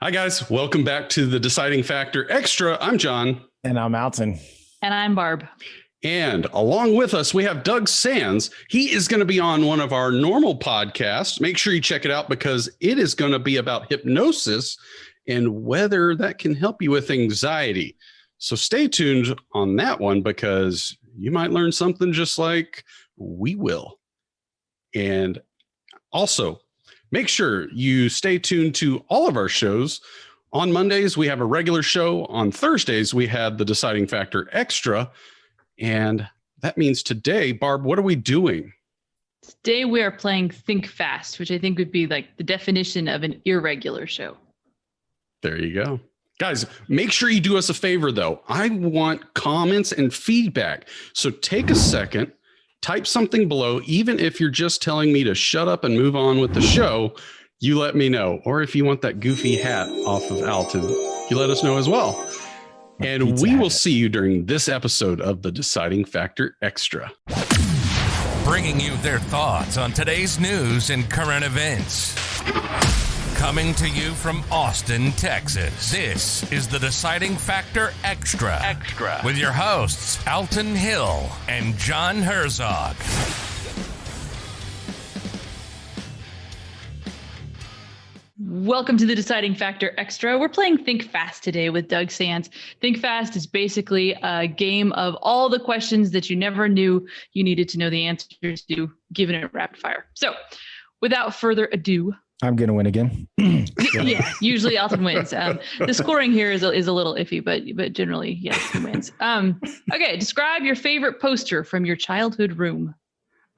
Hi, guys. Welcome back to the Deciding Factor Extra. I'm John. And I'm Alton. And I'm Barb. And along with us, we have Doug Sands. He is going to be on one of our normal podcasts. Make sure you check it out because it is going to be about hypnosis and whether that can help you with anxiety. So stay tuned on that one because you might learn something just like we will. And also, make sure you stay tuned to all of our shows. On Mondays, we have a regular show. On Thursdays, we have the Deciding Factor Extra. And that means today, Barb, what are we doing? Today we are playing ThinkFast, which I think would be like the definition of an irregular show. There you go. Guys, make sure you do us a favor, though. I want comments and feedback. So take a second, type something below. Even if you're just telling me to shut up and move on with the show, you let me know. Or if you want that goofy hat off of Alton, you let us know as well. And we will see you during this episode of the Deciding Factor Extra. Bringing you their thoughts on today's news and current events. Coming to you from Austin, Texas, this is the Deciding Factor Extra. With your hosts, Alton Hill and John Herzog. Welcome to the Deciding Factor Extra. We're playing ThinkFast today with Doug Sands. ThinkFast is basically a game of all the questions that you never knew you needed to know the answers to, given it rapid fire. So without further ado, I'm going to win again. yeah, usually Alton wins. The scoring here is a little iffy, but generally, yes, he wins. Okay, describe your favorite poster from your childhood room.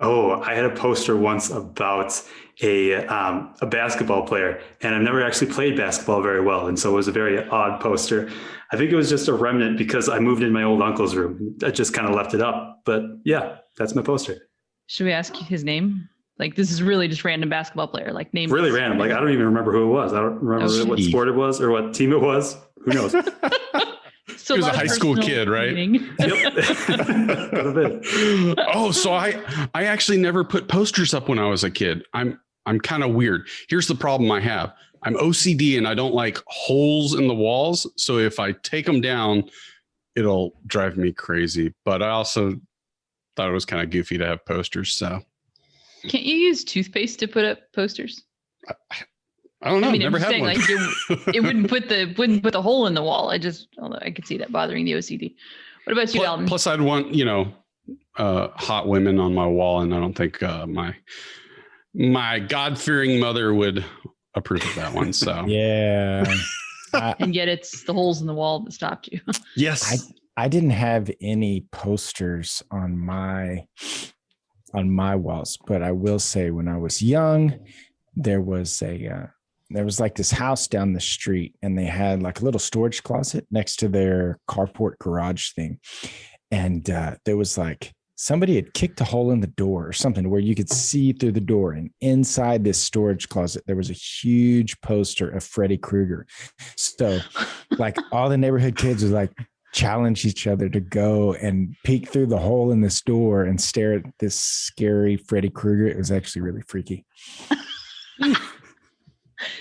Oh, I had a poster once about a basketball player, and I've never actually played basketball very well. And so it was a very odd poster. I think it was just a remnant because I moved in my old uncle's room. I just kind of left it up. But yeah, that's my poster. Should we ask his name? Like, this is really just random basketball player, like name. Really random. Like, I don't even remember who it was. I don't remember what sport it was or what team it was. Who knows? So he was a high school kid, right? Yep. Oh, so I actually never put posters up when I was a kid. I'm kind of weird. Here's the problem I have. I'm OCD and I don't like holes in the walls. So if I take them down, it'll drive me crazy. But I also thought it was kind of goofy to have posters. So can't you use toothpaste to put up posters? I don't know. I mean, never had one. Like it wouldn't put the hole in the wall. Although I could see that bothering the OCD. What about you, Alton? Plus, I'd want hot women on my wall, and I don't think my God-fearing mother would approve of that one. So yeah, and yet it's the holes in the wall that stopped you. Yes, I didn't have any posters on my walls, but I will say when I was young, there was like this house down the street and they had like a little storage closet next to their carport garage thing. And there was like somebody had kicked a hole in the door or something where you could see through the door. And inside this storage closet, there was a huge poster of Freddy Krueger. So like all the neighborhood kids was like challenge each other to go and peek through the hole in this door and stare at this scary Freddy Krueger. It was actually really freaky.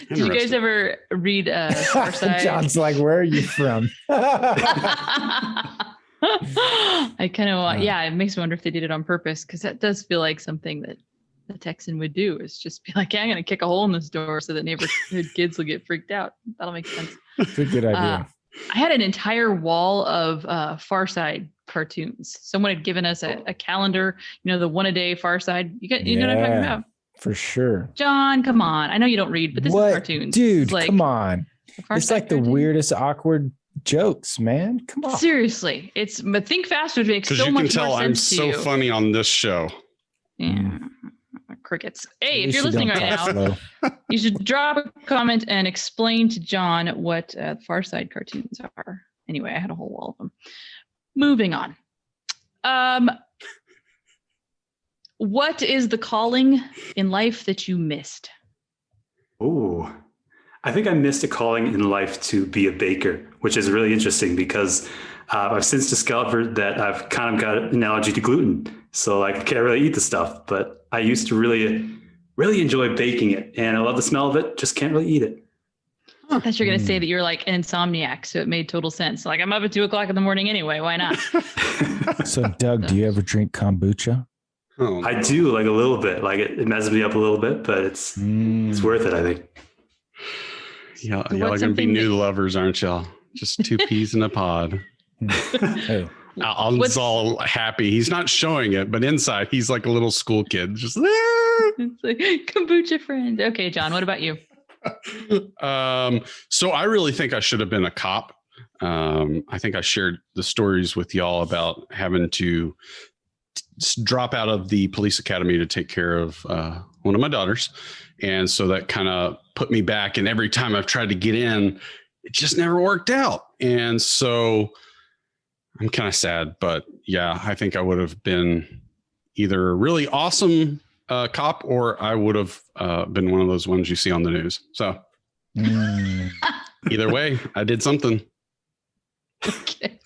Did you guys ever read Far Side? John's like, where are you from? I kind of yeah, it makes me wonder if they did it on purpose, because that does feel like something that the Texan would do, is just be like, yeah, I'm going to kick a hole in this door so that neighborhood kids will get freaked out. That'll make sense. It's a good idea. I had an entire wall of Far Side cartoons. Someone had given us a calendar, the one a day Far Side. You know what I'm talking about? For sure. John, come on. I know you don't read, but this is cartoons. Dude, come on. It's like the weirdest, awkward jokes, man. Come on. Seriously. But ThinkFast would make so much more sense to you. Because you can tell I'm so funny on this show. Yeah. Crickets. Hey, if you're listening right now, you should drop a comment and explain to John what Far Side cartoons are. Anyway, I had a whole wall of them. Moving on. What is the calling in life that you missed? Oh, I think I missed a calling in life to be a baker, which is really interesting because I've since discovered that I've kind of got an allergy to gluten. So I can't really eat the stuff, but I used to really, really enjoy baking it. And I love the smell of it, just can't really eat it. I thought you were going to say that you're like an insomniac, so it made total sense. Like, I'm up at 2:00 in the morning anyway. Why not? So, Doug, do you ever drink kombucha? Oh, I do, like a little bit. Like it messes me up a little bit, but it's worth it, I think. y'all So are what's going to be something new that- lovers, aren't y'all? Just two peas in a pod. Hey, Alan's all happy. He's not showing it, but inside he's like a little school kid. Just It's like kombucha friend. Okay, John, what about you? So I really think I should have been a cop. I think I shared the stories with y'all about having to drop out of the police academy to take care of one of my daughters. And so that kind of put me back. And every time I've tried to get in, it just never worked out. And so I'm kind of sad, but yeah, I think I would have been either a really awesome cop, or I would have been one of those ones you see on the news. So either way, I did something. Okay.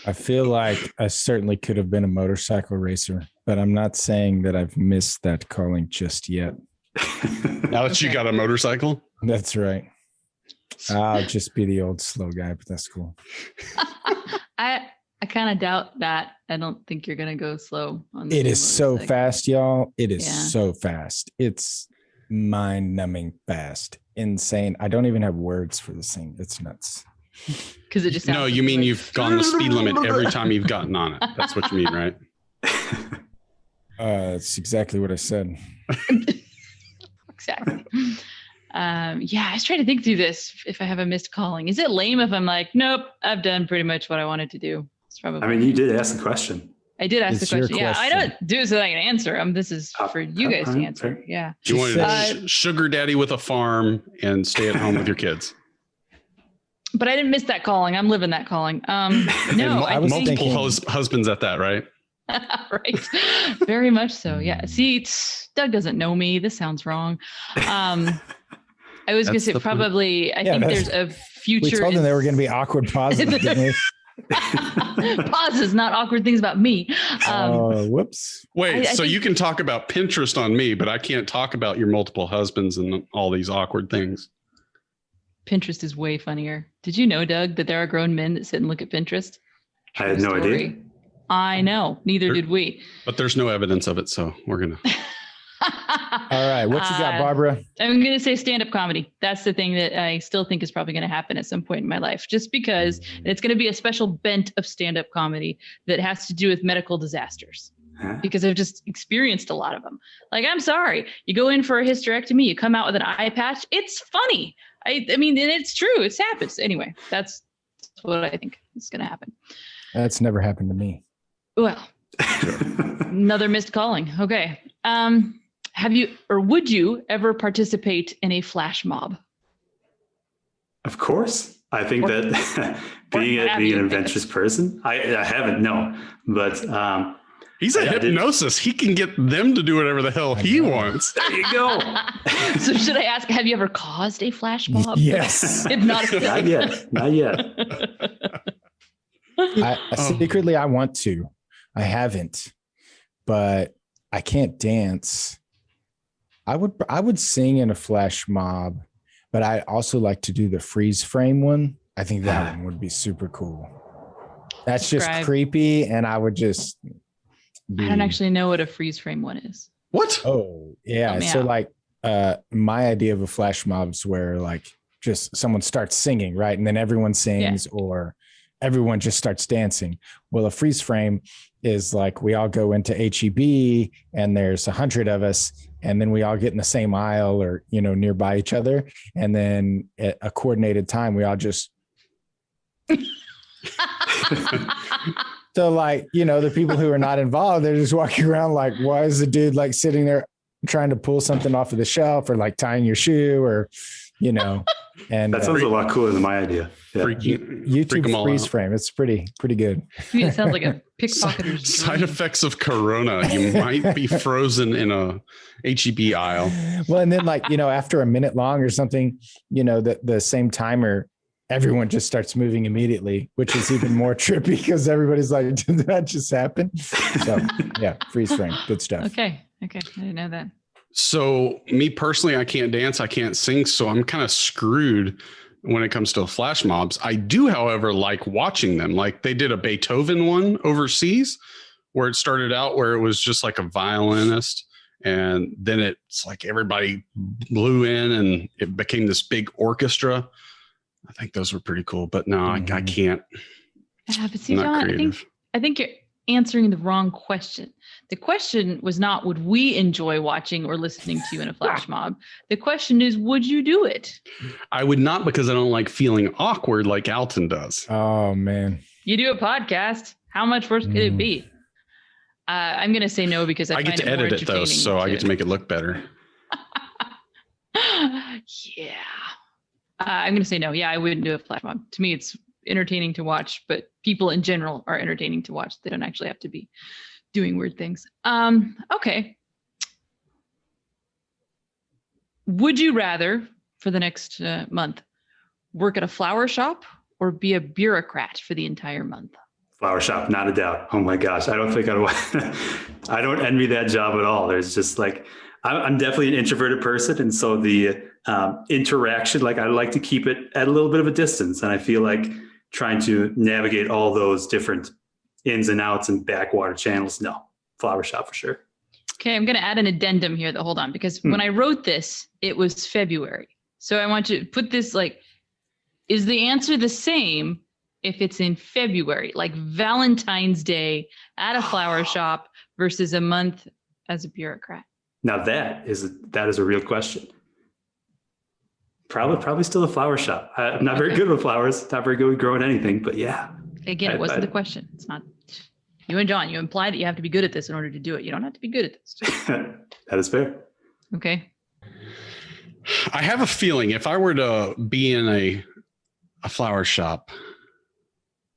I feel like I certainly could have been a motorcycle racer, but I'm not saying that I've missed that calling just yet. Now that you got a motorcycle. That's right. I'll just be the old slow guy, but that's cool. I kind of doubt that. I don't think you're gonna go slow on the It new is so motorcycle. fast, y'all. It is Yeah. so fast. It's mind-numbing fast. Insane. I don't even have words for this thing. It's nuts. Because it just No, sounds you mean like- you've gone the speed limit every time you've gotten on it. That's what you mean, right? It's exactly what I said. Exactly. Yeah, I was trying to think through this. If I have a missed calling, is it lame if I'm like, nope, I've done pretty much what I wanted to do? It's probably. I mean, you did ask the question. I did ask It's the your question. Yeah, I question. don't do it so that I can answer. This is for you guys to Fair. answer. Yeah. You wanted Just a sugar daddy with a farm and stay at home with your kids. But I didn't miss that calling. I'm living that calling. No, And I was think, multiple thinking- husbands at that, right? right. Very much so. Yeah. See, Doug doesn't know me. This sounds wrong. I was going to That's say the point. probably, I Yeah, think that's- there's a We future. told them there were going to be awkward pauses, didn't we? pauses, not awkward things about me. Whoops. Wait, I so think- you can talk about Pinterest on me, but I can't talk about your multiple husbands and all these awkward things. Pinterest is way funnier. Did you know, Doug, that there are grown men that sit and look at Pinterest? I had True no story. idea. I know. Neither Sure. did we. But there's no evidence of it, so we're gonna. All right. What you got, Barbara? I'm going to say stand-up comedy. That's the thing that I still think is probably going to happen at some point in my life, just because, and it's going to be a special bent of stand-up comedy that has to do with medical disasters. Huh? Because I've just experienced a lot of them. Like, I'm sorry, you go in for a hysterectomy, you come out with an eye patch. It's funny. I mean, and it's true. It happens. Anyway, that's what I think is going to happen. That's never happened to me. Well, another missed calling. Okay. Have you, or would you ever participate in a flash mob? Of course. I think that being have an you? adventurous person, I haven't, no. But He's a I did- hypnosis. He can get them to do whatever the hell he wants. there you go. So should I ask, have you ever caused a flash mob? Yes. Hypnotic. Not yet. Not yet. Secretly, I want to. I haven't, but I can't dance. I would sing in a flash mob, but I also like to do the freeze frame one. I think that one would be super cool. That's just Describe. creepy, and I would just. I don't actually know what a freeze frame one is. What? Oh yeah. Help me So out. like, my idea of a flash mob's where like just someone starts singing, right, and then everyone sings, or everyone just starts dancing. Well, a freeze frame is like we all go into HEB and there's 100 of us, and then we all get in the same aisle or nearby each other, and then at a coordinated time we all just. So like, the people who are not involved, they're just walking around like, why is the dude like sitting there trying to pull something off of the shelf, or like tying your shoe, or, and That sounds a lot cooler than my idea. Yeah. Freak YouTube them all freeze out. frame. It's pretty good. It sounds like a pickpocketer's Side dream. effects of Corona. You might be frozen in a HEB aisle. Well, and then like, after a minute long or something, the same timer, everyone just starts moving immediately, which is even more trippy because everybody's like, did that just happen? So yeah, freeze frame. Good stuff. Okay. I didn't know that. So me personally, I can't dance, I can't sing, so I'm kind of screwed when it comes to flash mobs. I do, however, like watching them. Like they did a Beethoven one overseas where it started out where it was just like a violinist, and then it's like everybody blew in and it became this big orchestra. I think those were pretty cool, but no, I can't. Yeah, but see, I'm not John, creative. I think you're answering the wrong question. The question was not, would we enjoy watching or listening to you in a flash mob? The question is, would you do it? I would not, because I don't like feeling awkward like Alton does. Oh man. You do a podcast. How much worse could it be? I'm going to say no because I get find to it more edit it though, so I get to make it look better. Yeah. I'm going to say no. Yeah, I wouldn't do a flash mob. To me, it's entertaining to watch, but people in general are entertaining to watch. They don't actually have to be doing weird things. Okay. Would you rather, for the next month, work at a flower shop or be a bureaucrat for the entire month? Flower shop, not a doubt. Oh my gosh. I don't think I don't envy that job at all. There's just like, I'm definitely an introverted person. And so the interaction, like I like to keep it at a little bit of a distance. And I feel like trying to navigate all those different ins and outs and backwater channels. No, flower shop for sure. Okay, I'm going to add an addendum here. Hold on, because when I wrote this, it was February. So I want to put this like, is the answer the same if it's in February, like Valentine's Day at a flower shop versus a month as a bureaucrat? Now that is a real question. Probably still a flower shop. I'm not very good with flowers, not very good with growing anything, but yeah. Again, it wasn't the question. It's not. You and John, you imply that you have to be good at this in order to do it. You don't have to be good at this. That is fair. Okay. I have a feeling if I were to be in a flower shop,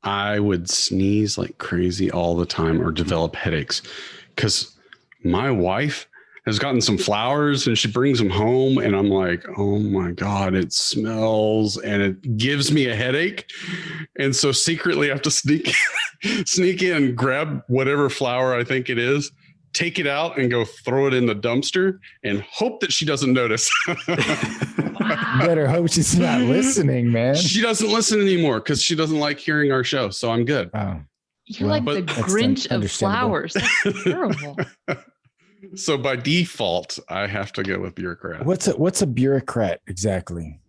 I would sneeze like crazy all the time or develop headaches, because my wife has gotten some flowers and she brings them home and I'm like, oh my God, it smells and it gives me a headache. And so secretly I have to sneak in, grab whatever flower I think it is, take it out and go throw it in the dumpster and hope that she doesn't notice. Better hope she's not listening, man. She doesn't listen anymore because she doesn't like hearing our show. So I'm good. Oh, You're like the Grinch of flowers. That's terrible. So by default, I have to go with bureaucrat. What's a bureaucrat exactly?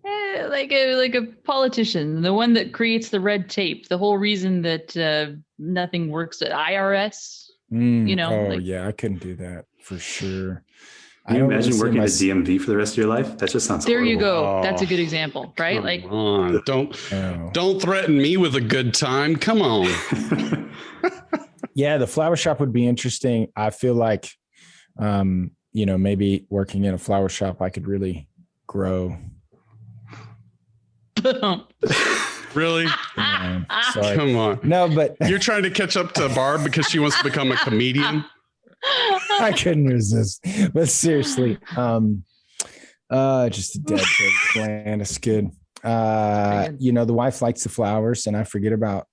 Like a politician, the one that creates the red tape, the whole reason that nothing works at IRS. You know. Oh like, yeah, I couldn't do that for sure. Can you imagine working at DMV for the rest of your life? That just sounds there horrible. You go. That's a good example, right? Come like, on. Don't threaten me with a good time. Come on. Yeah, the flower shop would be interesting. I feel like, maybe working in a flower shop, I could really grow. Really? Sorry. Come on. No, but you're trying to catch up to Barb because she wants to become a comedian. I couldn't resist. But seriously, just a dead gland. It's good. The wife likes the flowers, and I forget about,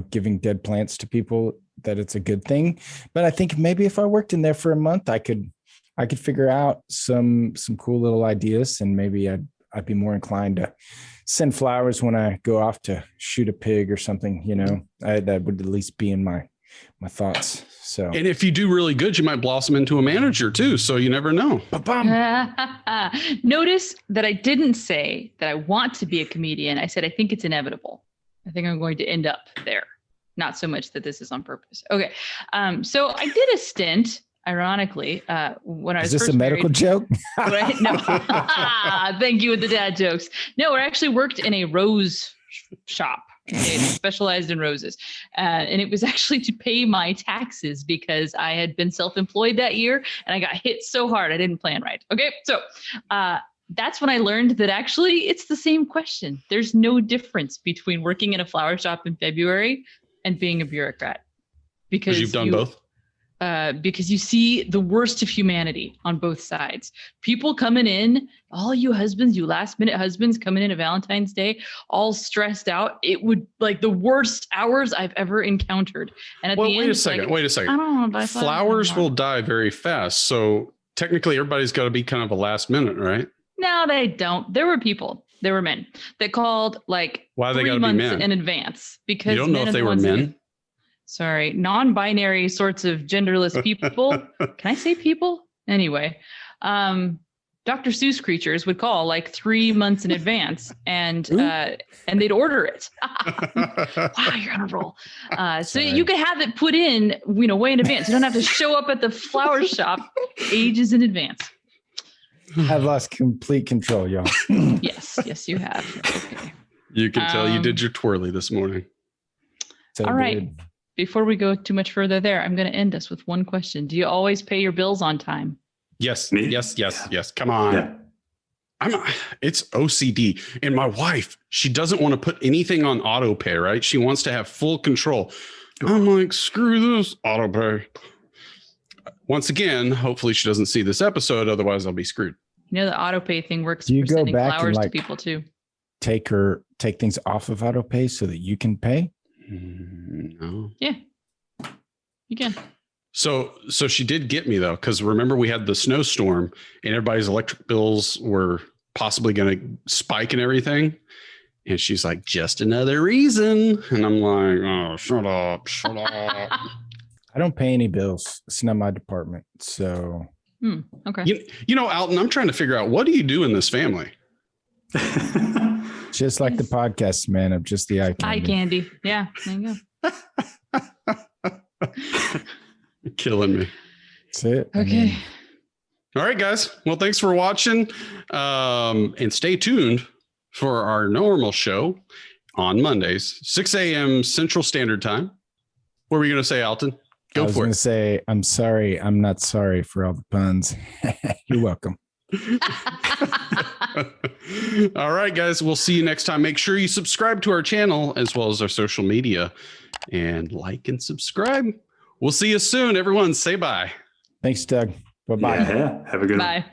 giving dead plants to people, that it's a good thing. But I think maybe if I worked in there for a month, I could figure out some cool little ideas, and maybe I'd be more inclined to send flowers when I go off to shoot a pig or something, that would at least be in my thoughts. So, and if you do really good, you might blossom into a manager too. So you never know. Notice that I didn't say that I want to be a comedian. I said, I think it's inevitable. I think I'm going to end up there. Not so much that this is on purpose. Okay. So I did a stint, ironically, when I was Is this a medical joke? No. Thank you with the dad jokes. No, I actually worked in a rose shop. It specialized in roses. And it was actually to pay my taxes because I had been self-employed that year and I got hit so hard I didn't plan right. Okay. So that's when I learned that actually it's the same question. There's no difference between working in a flower shop in February and being a bureaucrat. Because you've done both? Because you see the worst of humanity on both sides. People coming in, all you husbands, you last minute husbands coming in at Valentine's Day, all stressed out. It would like the worst hours I've ever encountered. And at the end, wait a second. I don't know. Flowers will die very fast. So technically everybody's got to be kind of a last minute, right? No, they don't. There were people. There were men that called like Why they 3 gotta be months men? in advance because You don't know men if are they the were ones that- men. Sorry, non-binary sorts of genderless people. Can I say people? Anyway, Dr. Seuss creatures would call like 3 months in advance, and they'd order it. Wow, you're on a roll. So you could have it put in, way in advance. You don't have to show up at the flower shop ages in advance. I've lost complete control, y'all. Yes, you have. Okay. You can tell you did your twirly this morning. So All right. good. Before we go too much further there, I'm going to end us with one question. Do you always pay your bills on time? Yes, Me? yes. Come on. Yeah. It's OCD. And my wife, she doesn't want to put anything on auto pay, right? She wants to have full control. I'm like, screw this auto pay. Once again, hopefully she doesn't see this episode. Otherwise, I'll be screwed. The auto pay thing works Do you for go sending back and, flowers to like, people too. Take things off of auto pay so that you can pay. No. Yeah, you can. So she did get me though, because remember we had the snowstorm and everybody's electric bills were possibly going to spike and everything. And she's like, just another reason. And I'm like, oh, shut up. I don't pay any bills. It's not my department. So Okay. Alton, I'm trying to figure out, what do you do in this family? just like the podcast, man, I'm just the eye Eye candy. candy. Yeah, there you go. You're killing me. That's it. I Okay. mean, All right, guys. Well, thanks for watching. And stay tuned for our normal show on Mondays, 6 a.m. Central Standard Time. What were you going to say, Alton? I Go was for going it. to say, I'm sorry. I'm not sorry for all the puns. You're welcome. All right, guys. We'll see you next time. Make sure you subscribe to our channel as well as our social media and like and subscribe. We'll see you soon. Everyone say bye. Thanks, Doug. Bye-bye. Yeah. Have a good one. Bye.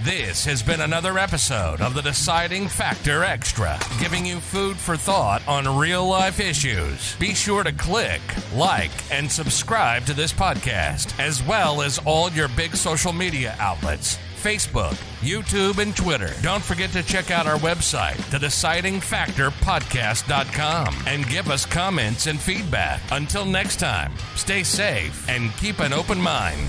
This has been another episode of the Deciding Factor Extra, giving you food for thought on real life issues. Be sure to click, like, and subscribe to this podcast, as well as all your big social media outlets. Facebook, YouTube, and Twitter. Don't forget to check out our website, thedecidingfactorpodcast.com, and give us comments and feedback. Until next time, stay safe and keep an open mind.